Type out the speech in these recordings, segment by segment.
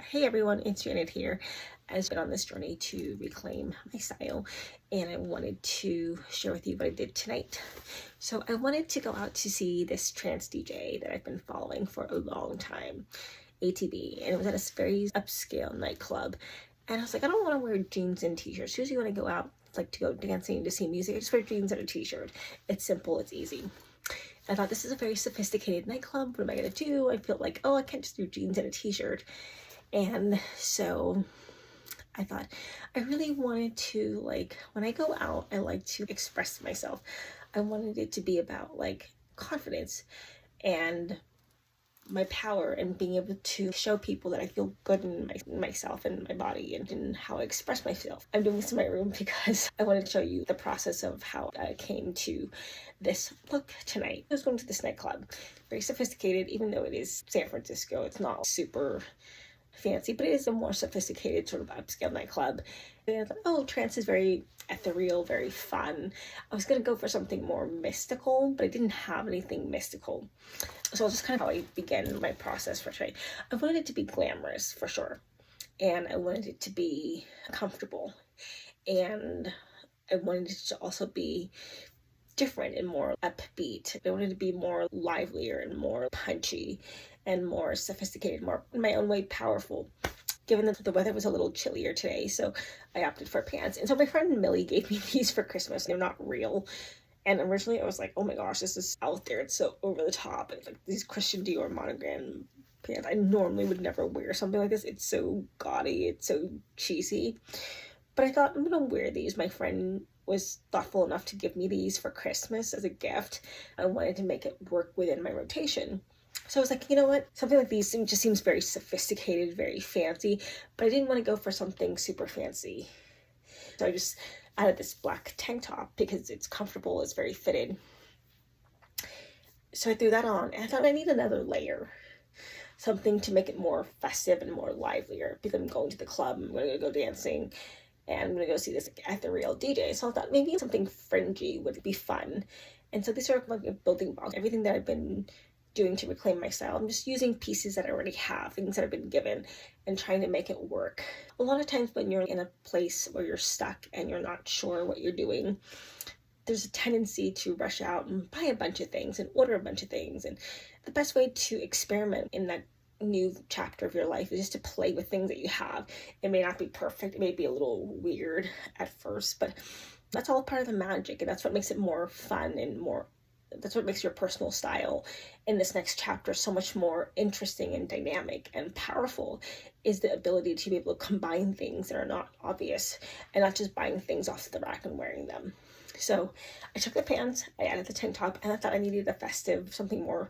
Hey everyone, it's Janet here. I've been on this journey to reclaim my style, and I wanted to share with you what I did tonight. So I wanted to go out to see this trance DJ that I've been following for a long time, ATB, and it was at a very upscale nightclub. And I was like, I don't want to wear jeans and t-shirts. Usually when I go out, like to go dancing, to see music, I just wear jeans and a t-shirt. It's simple, it's easy. I thought, this is a very sophisticated nightclub. What am I gonna do? I feel like, oh, I can't just do jeans and a t-shirt. And so I thought, I really wanted to, like, when I go out, I like to express myself. I wanted it to be about like confidence and my power and being able to show people that I feel good in myself and my body and in how I express myself. I'm doing this in my room because I wanted to show you the process of how I came to this look tonight. I was going to this nightclub, very sophisticated, even though it is San Francisco. It's not super fancy, but it is a more sophisticated sort of upscale nightclub. And I thought, oh, trance is very ethereal, very fun. I was gonna go for something more mystical, but I didn't have anything mystical. So that's just kind of how I began my process for tonight. I wanted it to be glamorous for sure, and I wanted it to be comfortable, and I wanted it to also be different and more upbeat. I wanted to be more livelier and more punchy and more sophisticated, more in my own way powerful, given that the weather was a little chillier today. So I opted for pants. And so my friend Millie gave me these for Christmas. They're not real. And originally I was like, oh my gosh, this is out there. It's so over the top. It's like these Christian Dior monogram pants. I normally would never wear something like this. It's so gaudy. It's so cheesy. But I thought, I'm gonna wear these. My friend was thoughtful enough to give me these for Christmas as a gift. I wanted to make it work within my rotation. So I was like, you know what? Something like these just seems very sophisticated, very fancy, but I didn't want to go for something super fancy. So I just added this black tank top because it's comfortable, it's very fitted. So I threw that on, and I thought I need another layer. Something to make it more festive and more livelier, because I'm going to the club, I'm going to go dancing, and I'm going to go see this ethereal DJ. So I thought maybe something fringy would be fun. And so these are like building blocks, everything that I've been doing to reclaim my style. I'm just using pieces that I already have, things that I've been given, and trying to make it work. A lot of times when you're in a place where you're stuck and you're not sure what you're doing, there's a tendency to rush out and buy a bunch of things and order a bunch of things. And the best way to experiment in that new chapter of your life is just to play with things that you have. It may not be perfect, it may be a little weird at first, but that's all part of the magic, and that's what makes it more fun and that's what makes your personal style in this next chapter so much more interesting and dynamic and powerful, is the ability to be able to combine things that are not obvious and not just buying things off the rack and wearing them. So I took the pants, I added the tank top, and I thought I needed a festive, something more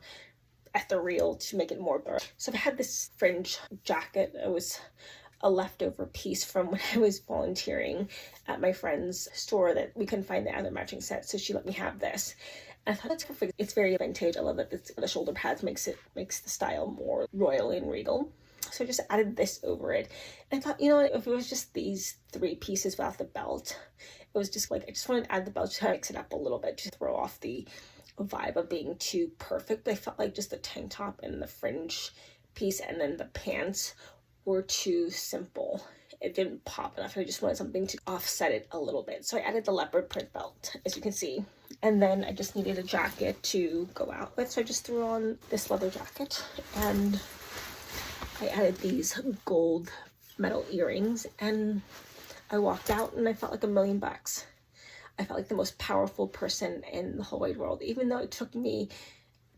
ethereal to make it more dark. So I had this fringe jacket. It was a leftover piece from when I was volunteering at my friend's store that we couldn't find the other matching set, so she let me have this. I thought it's perfect. It's very vintage. I love that the shoulder pads makes the style more royal and regal. So I just added this over it. And I thought, you know what, if it was just these three pieces without the belt, it was just like, I just wanted to add the belt to mix it up a little bit, to throw off the vibe of being too perfect. But I felt like just the tank top and the fringe piece and then the pants were too simple. It didn't pop enough. I just wanted something to offset it a little bit. So I added the leopard print belt, as you can see. And then I just needed a jacket to go out with. So I just threw on this leather jacket, and I added these gold metal earrings, and I walked out and I felt like $1,000,000. I felt like the most powerful person in the whole wide world, even though it took me,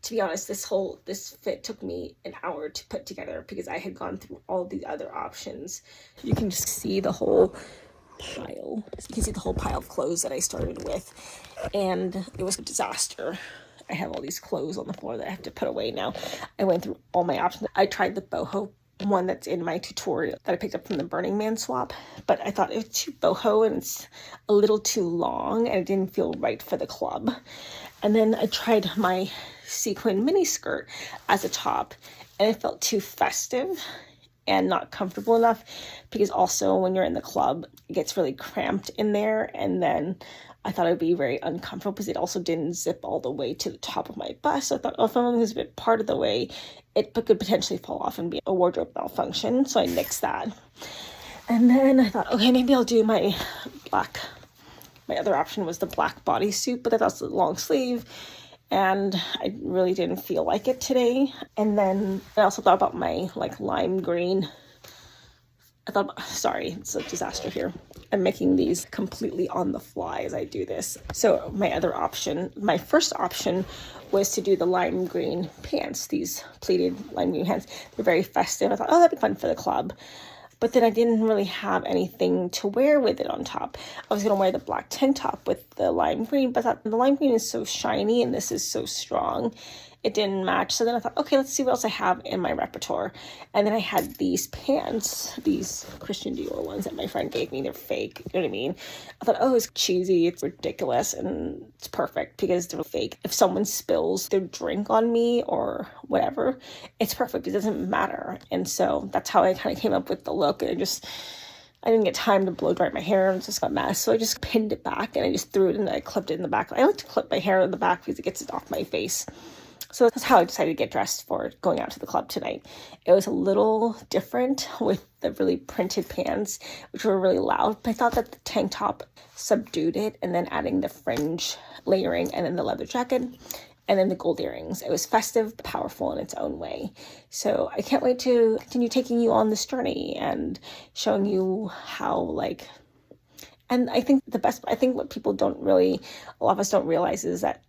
to be honest, this fit took me an hour to put together because I had gone through all the other options. You can just see the whole pile. You can see the whole pile of clothes that I started with, and it was a disaster. I have all these clothes on the floor that I have to put away now. I went through all my options. I tried the boho one that's in my tutorial that I picked up from the Burning Man swap, but I thought it was too boho and it's a little too long and it didn't feel right for the club. And then I tried my sequin mini skirt as a top, and it felt too festive and not comfortable enough, because also when you're in the club, it gets really cramped in there, and then I thought it would be very uncomfortable because it also didn't zip all the way to the top of my bust. So I thought, oh, if I'm was a bit part of the way, it could potentially fall off and be a wardrobe malfunction. So I nixed that. And then I thought, okay, maybe I'll do my black. My other option was the black bodysuit, but that's a long sleeve. And I really didn't feel like it today. And then I also thought about my like lime green. Sorry, it's a disaster here. I'm making these completely on the fly as I do this. So my first option was to do the lime green pants, these pleated lime green pants. They're very festive. I thought, oh, that'd be fun for the club. But then I didn't really have anything to wear with it on top. I was going to wear the black tank top with the lime green, but I thought the lime green is so shiny and this is so strong. It didn't match. So then I thought, okay, let's see what else I have in my repertoire. And then I had these pants, these Christian Dior ones that my friend gave me. They're fake. You know what I mean? I thought, oh, it's cheesy. It's ridiculous. And it's perfect because they're fake. If someone spills their drink on me or whatever, it's perfect. It doesn't matter. And so that's how I kind of came up with the look. I didn't get time to blow dry my hair. It just got a mess. So I just pinned it back and I just threw it and I clipped it in the back. I like to clip my hair in the back because it gets it off my face. So that's how I decided to get dressed for going out to the club tonight. It was a little different with the really printed pants, which were really loud. But I thought that the tank top subdued it, and then adding the fringe layering and then the leather jacket and then the gold earrings. It was festive, powerful in its own way. So I can't wait to continue taking you on this journey and showing you how and I think what people a lot of us don't realize is that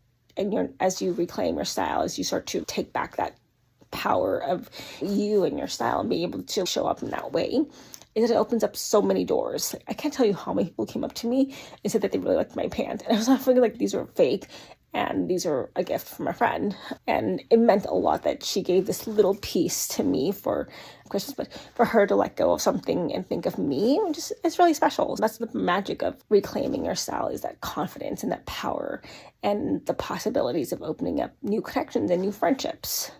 as you reclaim your style, as you start to take back that power of you and your style and being able to show up in that way, is that it opens up so many doors. I can't tell you how many people came up to me and said that they really liked my pants. And I was not feeling like these were fake and these are a gift from a friend. And it meant a lot that she gave this little piece to me for Christmas, but for her to let go of something and think of me, it's really special. That's the magic of reclaiming your style, is that confidence and that power and the possibilities of opening up new connections and new friendships.